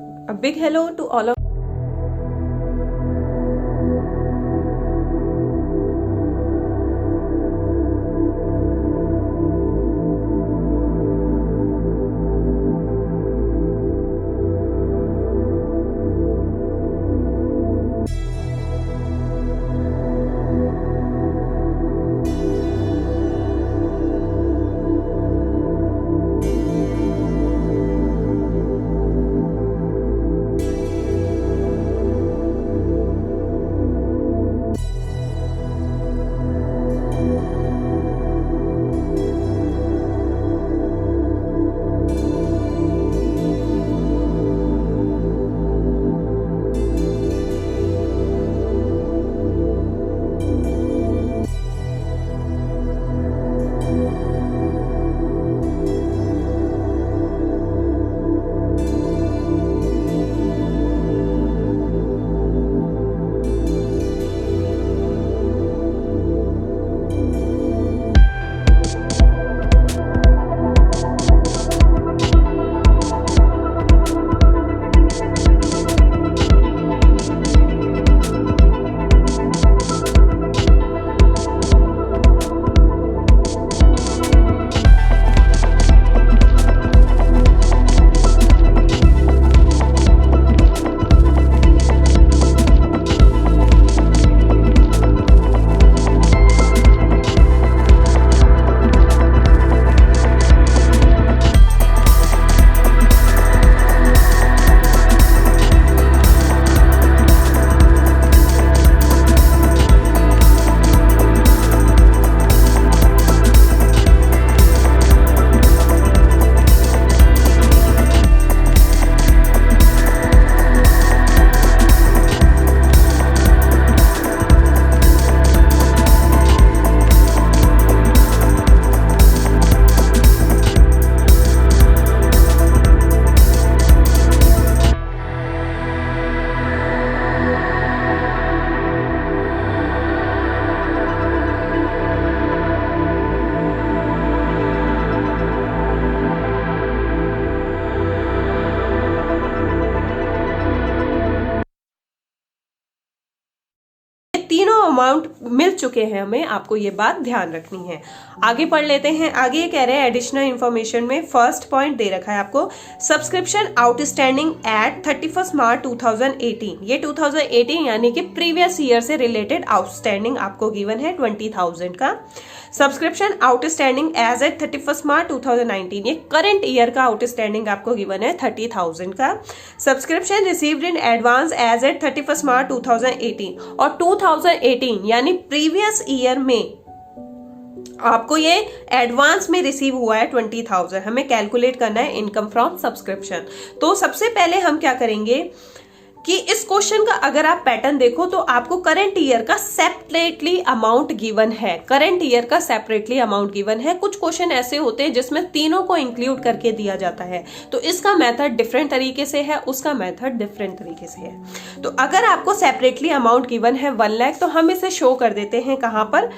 A big hello to all of तीनों amount मिल चुके हैं हमें, आपको ये बात ध्यान रखनी है। आगे पढ़ लेते हैं। आगे ये कह रहे हैं एडिशनल इंफॉर्मेशन में फर्स्ट पॉइंट दे रखा है आपको, सब्सक्रिप्शन आउटस्टैंडिंग एट 31 मार्च 2018। ये 2018 यानी कि प्रीवियस ईयर से रिलेटेड आउटस्टैंडिंग आपको गिवन है 20,000 का। Subscription outstanding as at 31 March 2019, ये करंट ईयर का आउटस्टैंडिंग आपको गिवन है 30,000 का। Subscription received in advance as at 31 March 2018, और 2018 यानी प्रीवियस ईयर में आपको ये एडवांस में रिसीव हुआ है 20,000। हमें कैलकुलेट करना है इनकम फ्रॉम सब्सक्रिप्शन। तो सबसे पहले हम क्या करेंगे कि इस क्वेश्चन का अगर आप पैटर्न देखो तो आपको करंट ईयर का सेपरेटली अमाउंट गिवन है, करंट ईयर का सेपरेटली अमाउंट गिवन है। कुछ क्वेश्चन ऐसे होते हैं जिसमें तीनों को इंक्लूड करके दिया जाता है, तो इसका मेथड डिफरेंट तरीके से है, उसका मेथड डिफरेंट तरीके से है। तो अगर आपको सेपरेटली अमाउंट गिवन है 1 लाख, तो हम इसे शो कर देते हैं कहां पर,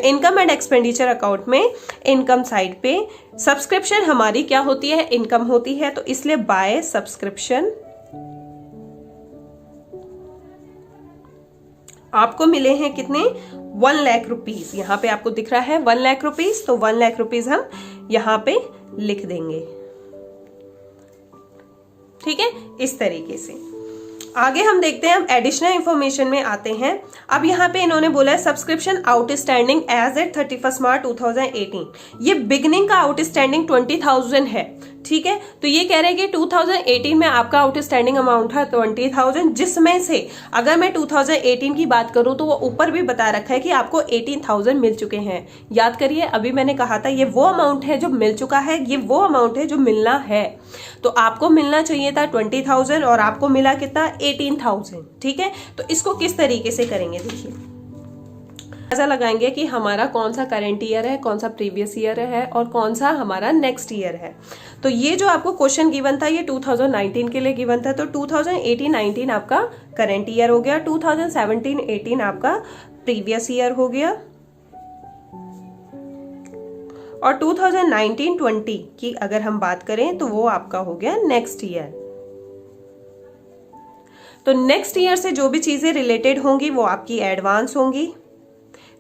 इनकम एंड एक्सपेंडिचर अकाउंट में इनकम साइड पे। सब्सक्रिप्शन हमारी क्या होती है, इनकम होती है, तो इसलिए बाय सब्सक्रिप्शन आपको मिले हैं कितने, 1 लाख रुपीज। यहां पे आपको दिख रहा है 1 लाख रुपीज, तो 1 लाख रुपीज हम यहां पे लिख देंगे। ठीक है, इस तरीके से। आगे हम देखते हैं, हम एडिशनल इंफॉर्मेशन में आते हैं। अब यहाँ पे इन्होंने बोला है subscription outstanding as at 31 March 2018। ये बिगनिंग का आउटस्टैंडिंग 20,000 है। ठीक है, तो ये कह रहे हैं कि 2018 में आपका आउटस्टैंडिंग अमाउंट है 20,000, जिसमें से अगर मैं 2018 की बात करूं तो वो ऊपर भी बता रखा है कि आपको 18,000 मिल चुके हैं। याद करिए, अभी मैंने कहा था ये वो अमाउंट है जो मिल चुका है, ये वो अमाउंट है जो मिलना है। तो आपको मिलना चाहिए था 20,000 और आपको मिला कितना, 18,000। ठीक है, तो इसको किस तरीके से करेंगे, देखिए ऐसा लगाएंगे कि हमारा कौन सा करंट ईयर है, कौन सा प्रीवियस ईयर है और कौन सा हमारा नेक्स्ट ईयर है। तो ये जो आपको क्वेश्चन गिवन था ये 2019 के लिए गिवन था, तो 2018-19 आपका करंट ईयर हो गया, 2017-18 आपका प्रीवियस ईयर हो गया, और 2019-20 की अगर हम बात करें तो वो आपका हो गया नेक्स्ट ईयर। तो नेक्स्ट ईयर से जो भी चीजें रिलेटेड होंगी वो आपकी एडवांस होंगी।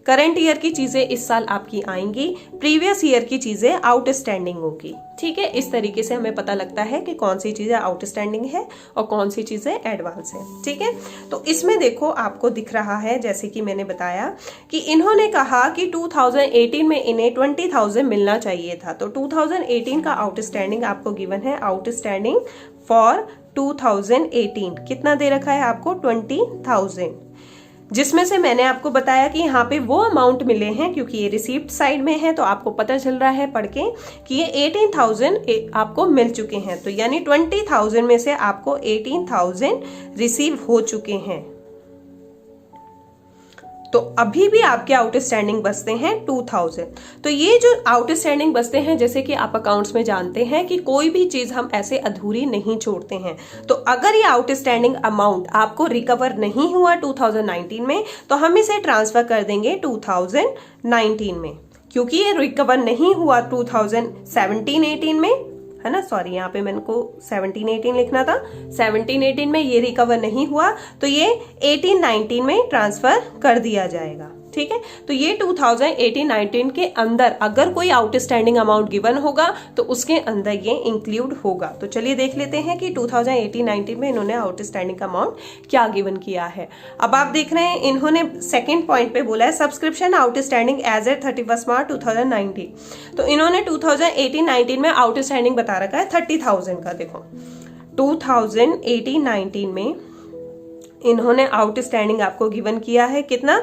करंट ईयर की चीजें इस साल आपकी आएंगी, प्रीवियस ईयर की चीजें आउटस्टैंडिंग होगी। ठीक है, इस तरीके से हमें पता लगता है कि कौन सी चीजें आउटस्टैंडिंग है और कौन सी चीजें एडवांस है। ठीक है, तो इसमें देखो आपको दिख रहा है, जैसे कि मैंने बताया कि इन्होंने कहा कि 2018 में इन्हें 20,000 मिलना चाहिए था। तो 2018 का आउटस्टैंडिंग आपको गिवन है, आउटस्टैंडिंग फॉर 2018 कितना दे रखा है आपको, 20,000, जिसमें से मैंने आपको बताया कि यहाँ पे वो अमाउंट मिले हैं, क्योंकि ये रिसीप्ट साइड में है तो आपको पता चल रहा है पढ़ के कि ये 18,000 आपको मिल चुके हैं। तो यानी 20,000 में से आपको 18,000 रिसीव हो चुके हैं। तो अभी भी आपके आउटस्टैंडिंग बचते हैं 2,000। तो ये जो आउटस्टैंडिंग बचते हैं, जैसे कि आप अकाउंट्स में जानते हैं कि कोई भी चीज हम ऐसे अधूरी नहीं छोड़ते हैं। तो अगर ये आउटस्टैंडिंग अमाउंट आपको रिकवर नहीं हुआ 2019 में, तो हम इसे ट्रांसफर कर देंगे 2019 में, क्योंकि ये रिकवर नहीं हुआ 2017-18 में, है ना, सॉरी यहाँ पे मैंने को 17-18 लिखना था, 17-18 में ये रिकवर नहीं हुआ तो ये 18-19 में ट्रांसफर कर दिया जाएगा। ठीक है, तो ये 2018-19 के अंदर अगर कोई आउटस्टैंडिंग अमाउंट गिवन होगा तो उसके अंदर ये इंक्लूड होगा। तो चलिए देख लेते हैं कि 2018-19 में इन्होंने आउटस्टैंडिंग अमाउंट क्या गिवन किया है। अब आप देख रहे हैं इन्होंने सेकेंड पॉइंट पे बोला है subscription outstanding as at 31 March 2019। तो इन्होंने 2018-19 में आउटस्टैंडिंग बता रखा है 30,000 का। देखो 2018-19 में इन्होंने आउटस्टैंडिंग आपको गिवन किया है कितना,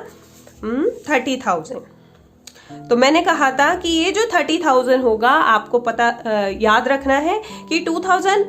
30,000। तो मैंने कहा था कि ये जो 30,000 होगा आपको पता याद रखना है कि 2000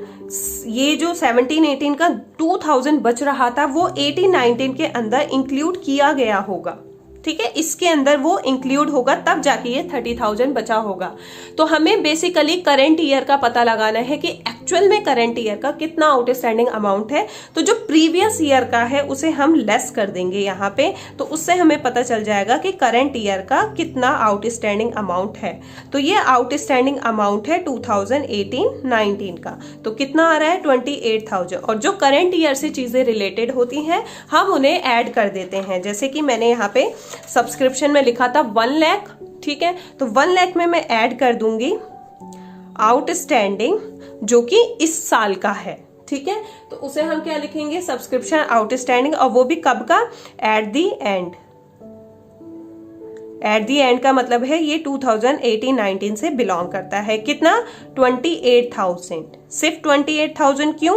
ये जो 17-18 का 2000 बच रहा था वो 18-19 के अंदर इंक्लूड किया गया होगा। ठीक है, इसके अंदर वो इंक्लूड होगा, तब जाके ये 30,000 बचा होगा। तो हमें बेसिकली करंट ईयर का पता लगाना है कि एक्चुअल में करंट ईयर का कितना आउटस्टैंडिंग अमाउंट है। तो जो प्रीवियस ईयर का है उसे हम लेस कर देंगे यहाँ पे, तो उससे हमें पता चल जाएगा कि करंट ईयर का कितना आउटस्टैंडिंग अमाउंट है। तो ये आउटस्टैंडिंग अमाउंट है 2018-19 का। तो कितना आ रहा है, 28,000। और जो करंट ईयर से चीजें रिलेटेड होती हैं हम उन्हें ऐड कर देते हैं, जैसे कि मैंने यहाँ पे सब्सक्रिप्शन में लिखा था 1 लाख। ठीक है, तो 1 लाख में मैं ऐड कर दूंगी आउटस्टैंडिंग जो कि इस साल का है। ठीक है, तो उसे हम क्या लिखेंगे, सब्सक्रिप्शन आउटस्टैंडिंग, और वो भी कब का, at the and. At the and का मतलब है ये 2018-19 से बिलोंग करता है। कितना, 28,000। सिर्फ 28,000 क्यों,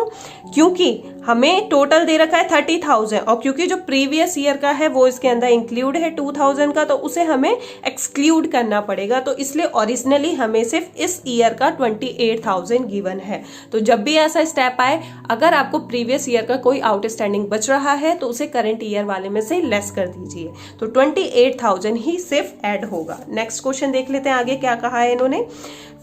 क्योंकि हमें टोटल दे रखा है 30,000 और क्योंकि जो प्रीवियस ईयर का है वो इसके अंदर इंक्लूड है 2,000 का, तो उसे हमें एक्सक्लूड करना पड़ेगा। तो इसलिए ओरिजिनली हमें सिर्फ इस ईयर का 28,000 गिवन है। तो जब भी ऐसा स्टेप आए, अगर आपको प्रीवियस ईयर का कोई आउटस्टैंडिंग बच रहा है तो उसे करंट ईयर वाले में से लेस कर दीजिए। तो 28,000 ही सिर्फ ऐड होगा। नेक्स्ट क्वेश्चन देख लेते हैं आगे क्या कहा है इन्होंने।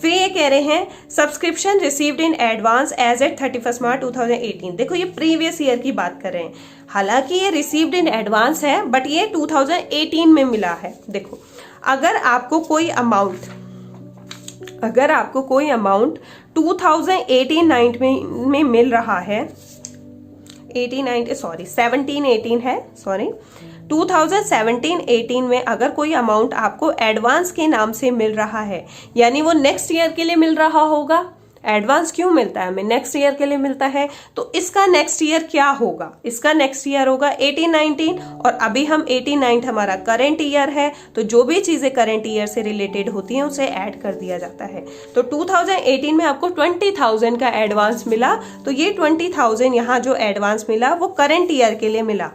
फिर ये कह रहे हैं subscription received in advance as at 31 March 2018। देखो ये प्रीवियस ईयर की बात कर रहे हैं, हालांकि ये रिसीव्ड इन एडवांस है बट ये 2018 में मिला है। देखो अगर आपको कोई अमाउंट 2018 में मिल रहा है, 17-18 है, 2017-18 में अगर कोई अमाउंट आपको एडवांस के नाम से मिल रहा है, यानी वो नेक्स्ट ईयर के लिए मिल रहा होगा। एडवांस क्यों मिलता है हमें, नेक्स्ट ईयर के लिए मिलता है। तो इसका नेक्स्ट ईयर क्या होगा, इसका नेक्स्ट ईयर होगा 18-19 और अभी हम 18-19 हमारा करंट ईयर है। तो जो भी चीजें करंट ईयर से रिलेटेड होती हैं उसे ऐड कर दिया जाता है। तो 2018 में आपको 20,000 का एडवांस मिला, तो ये 20,000 यहाँ जो एडवांस मिला वो करंट ईयर के लिए मिला,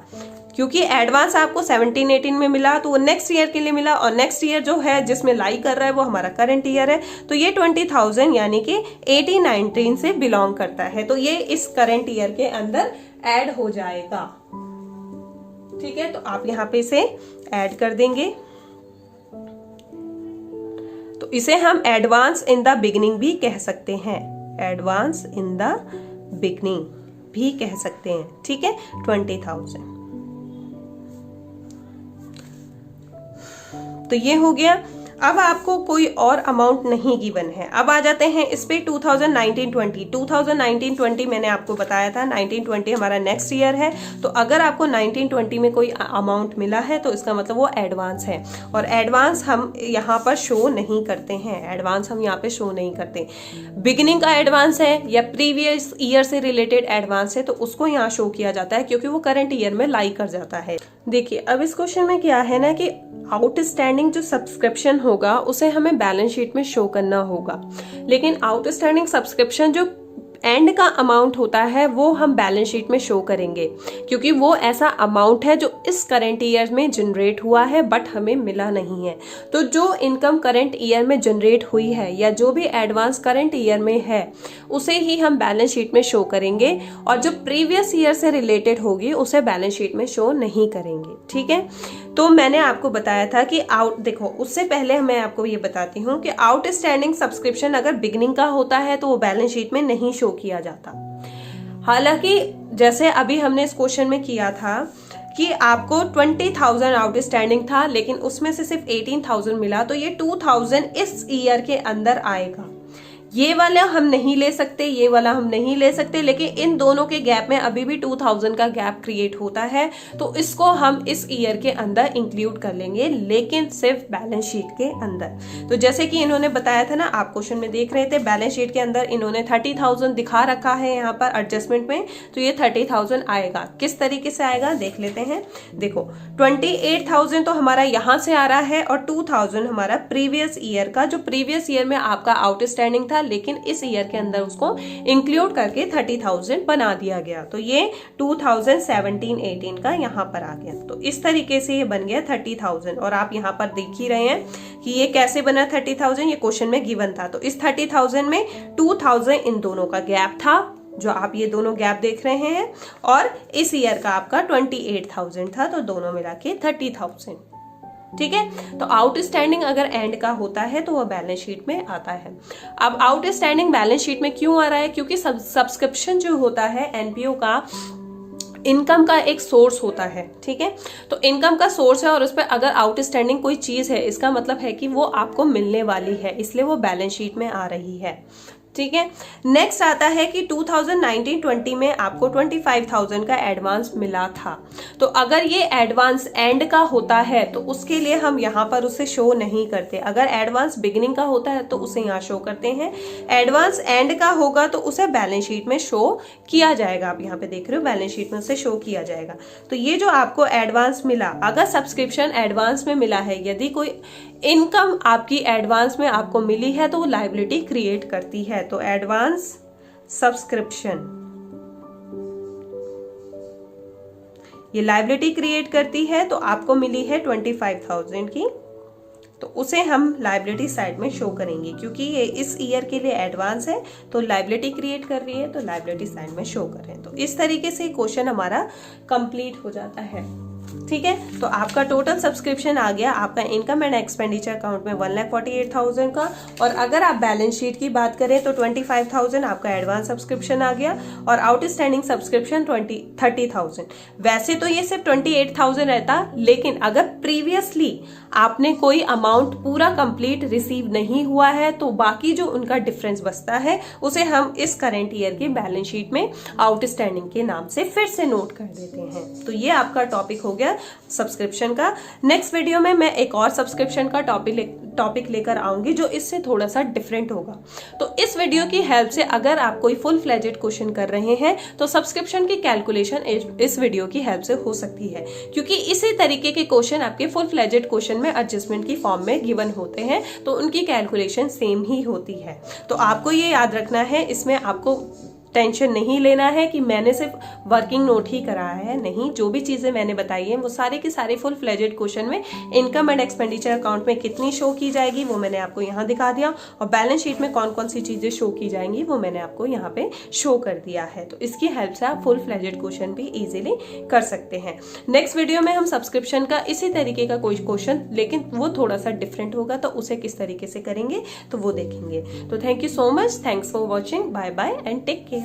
क्योंकि एडवांस आपको 17-18 में मिला तो वो नेक्स्ट ईयर के लिए मिला, और नेक्स्ट ईयर जो है जिसमें लाई कर रहा है वो हमारा करंट ईयर है। तो ये 20,000 यानी कि 18-19 से बिलोंग करता है, तो ये इस करंट ईयर के अंदर ऐड हो जाएगा। ठीक है, तो आप यहाँ पे इसे ऐड कर देंगे। तो इसे हम एडवांस इन द बिगिनिंग भी कह सकते हैं, एडवांस इन द बिगिनिंग भी कह सकते हैं। ठीक है, 20,000। तो ये हो गया। अब आपको कोई और अमाउंट नहीं गिवन है। अब आ जाते हैं इस पे 2019-20 मैंने आपको बताया था 1920 हमारा नेक्स्ट ईयर है। तो अगर आपको 1920 में कोई अमाउंट मिला है तो इसका मतलब वो एडवांस है, और एडवांस हम यहाँ पर शो नहीं करते हैं। एडवांस हम यहाँ पे शो नहीं करते। बिगिनिंग का एडवांस है या प्रीवियस ईयर से रिलेटेड एडवांस है तो उसको यहाँ शो किया जाता है, क्योंकि वो करंट ईयर में लाई कर जाता है। देखिए अब इस क्वेश्चन में क्या है ना कि आउटस्टैंडिंग जो सब्सक्रिप्शन होगा उसे हमें बैलेंस शीट में शो करना होगा, लेकिन आउटस्टैंडिंग सब्सक्रिप्शन जो एंड का अमाउंट होता है वो हम बैलेंस शीट में शो करेंगे, क्योंकि वो ऐसा अमाउंट है जो इस करंट ईयर में जनरेट हुआ है बट हमें मिला नहीं है। तो जो इनकम करंट ईयर में जनरेट हुई है या जो भी एडवांस करंट ईयर में है उसे ही हम बैलेंस शीट में शो करेंगे, और जो प्रीवियस ईयर से रिलेटेड होगी उसे बैलेंस शीट में शो नहीं करेंगे। ठीक है, तो मैंने आपको बताया था कि देखो उससे पहले मैं आपको ये बताती हूँ कि आउटस्टैंडिंग सब्सक्रिप्शन अगर बिगनिंग का होता है तो वो बैलेंस शीट में नहीं शो किया जाता। हालांकि जैसे अभी हमने इस क्वेश्चन में किया था कि आपको 20,000 आउटस्टैंडिंग था लेकिन उसमें से सिर्फ 18,000 मिला, तो ये 2,000 इस ईयर के अंदर आएगा। ये वाला हम नहीं ले सकते, ये वाला हम नहीं ले सकते, लेकिन इन दोनों के गैप में अभी भी 2,000 का गैप क्रिएट होता है, तो इसको हम इस ईयर के अंदर इंक्लूड कर लेंगे, लेकिन सिर्फ बैलेंस शीट के अंदर। तो जैसे कि इन्होंने बताया था ना, आप क्वेश्चन में देख रहे थे बैलेंस शीट के अंदर इन्होंने 30,000 दिखा रखा है यहाँ पर एडजस्टमेंट में, तो ये 30,000 आएगा। किस तरीके से आएगा देख लेते हैं। देखो 28,000 तो हमारा यहाँ से आ रहा है और 2,000 हमारा प्रीवियस ईयर का, जो प्रीवियस ईयर में आपका आउटस्टैंडिंग था लेकिन इस ईयर के अंदर उसको इंक्लूड करके 30,000 बना दिया गया, तो ये 2017-18 का यहाँ पर आ गया। तो इस तरीके से ये बन गया 30,000, और आप यहाँ पर देख ही रहे हैं कि ये कैसे बना 30,000, ये क्वेश्चन में गिवन था। तो इस 30,000 में 2,000 इन दोनों का गैप था, जो आप ये दोनों गैप देख रहे हैं, और इस ईयर का आपका 28,000 था, तो दोनों मिला के 30,000। ठीक है, तो आउटस्टैंडिंग अगर एंड का होता है तो वो बैलेंस शीट में आता है। अब आउटस्टैंडिंग बैलेंस शीट में क्यों आ रहा है, क्योंकि सब्सक्रिप्शन जो होता है एनपीओ का इनकम का एक सोर्स होता है। ठीक है, तो इनकम का सोर्स है और उस पर अगर आउटस्टैंडिंग कोई चीज है इसका मतलब है कि वो आपको मिलने वाली है, इसलिए वो बैलेंस शीट में आ रही है। ठीक है, नेक्स्ट आता है कि 2019-20 में आपको 25,000 का एडवांस मिला था, तो अगर ये एडवांस एंड का होता है तो उसके लिए हम यहाँ पर उसे शो नहीं करते। अगर एडवांस बिगिनिंग का होता है तो उसे यहाँ शो करते हैं, एडवांस एंड का होगा तो उसे बैलेंस शीट में शो किया जाएगा। आप यहाँ पे देख रहे हो बैलेंस शीट में उसे शो किया जाएगा। तो ये जो आपको एडवांस मिला, अगर सब्सक्रिप्शन एडवांस में मिला है, यदि कोई इनकम आपकी एडवांस में आपको मिली है तो वो लायबिलिटी क्रिएट करती है। तो एडवांस सब्सक्रिप्शन ये लायबिलिटी क्रिएट करती है, तो आपको मिली है 25,000 की, तो उसे हम लायबिलिटी साइड में शो करेंगे, क्योंकि ये इस ईयर के लिए एडवांस है तो लायबिलिटी क्रिएट कर रही है, तो लायबिलिटी साइड में शो करें। तो इस तरीके से क्वेश्चन हमारा कंप्लीट हो जाता है। ठीक है, तो आपका टोटल सब्सक्रिप्शन आ गया आपका इनकम एंड एक्सपेंडिचर अकाउंट में 1,48,000 का, और अगर आप बैलेंस शीट की बात करें तो 25,000 आपका एडवांस सब्सक्रिप्शन आ गया और आउटस्टैंडिंग सब्सक्रिप्शन 30,000। वैसे तो ये सिर्फ 28,000 रहता, लेकिन अगर प्रीवियसली आपने कोई अमाउंट पूरा कंप्लीट रिसीव नहीं हुआ है तो बाकी जो उनका डिफरेंस बचता है उसे हम इस करंट ईयर की बैलेंस शीट में आउटस्टैंडिंग के नाम से फिर से नोट कर देते हैं। तो ये आपका टॉपिक हो गया सब्सक्रिप्शन का। नेक्स्ट वीडियो में मैं एक और सब्सक्रिप्शन का टॉपिक लेकर आऊंगी जो इससे थोड़ा सा डिफरेंट होगा। तो इस वीडियो की हेल्प से अगर आप कोई फुल फ्लेजेड क्वेश्चन कर रहे हैं तो सब्सक्रिप्शन की कैलकुलेशन इस वीडियो की हेल्प से हो सकती है, क्योंकि इसी तरीके के क्वेश्चन आपके फुल फ्लेजेड क्वेश्चन में एडजस्टमेंट की फॉर्म में गिवन होते हैं, तो उनकी कैलकुलेशन सेम ही होती है। तो आपको ये याद रखना है, इसमें आपको टेंशन नहीं लेना है कि मैंने सिर्फ वर्किंग नोट ही कराया है, नहीं, जो भी चीजें मैंने बताई हैं वो सारे के सारे फुल फ्लेजेड क्वेश्चन में इनकम एंड एक्सपेंडिचर अकाउंट में कितनी शो की जाएगी वो मैंने आपको यहाँ दिखा दिया, और बैलेंस शीट में कौन कौन सी चीजें शो की जाएंगी वो मैंने आपको यहाँ पे शो कर दिया है। तो इसकी हेल्प से आप फुल फ्लेजेड क्वेश्चन भी इजीली कर सकते हैं। नेक्स्ट वीडियो में हम सब्सक्रिप्शन का इसी तरीके का कोई क्वेश्चन, लेकिन वो थोड़ा सा डिफरेंट होगा, तो उसे किस तरीके से करेंगे तो वो देखेंगे। तो thank you so much, thanks for watching, bye bye and take care.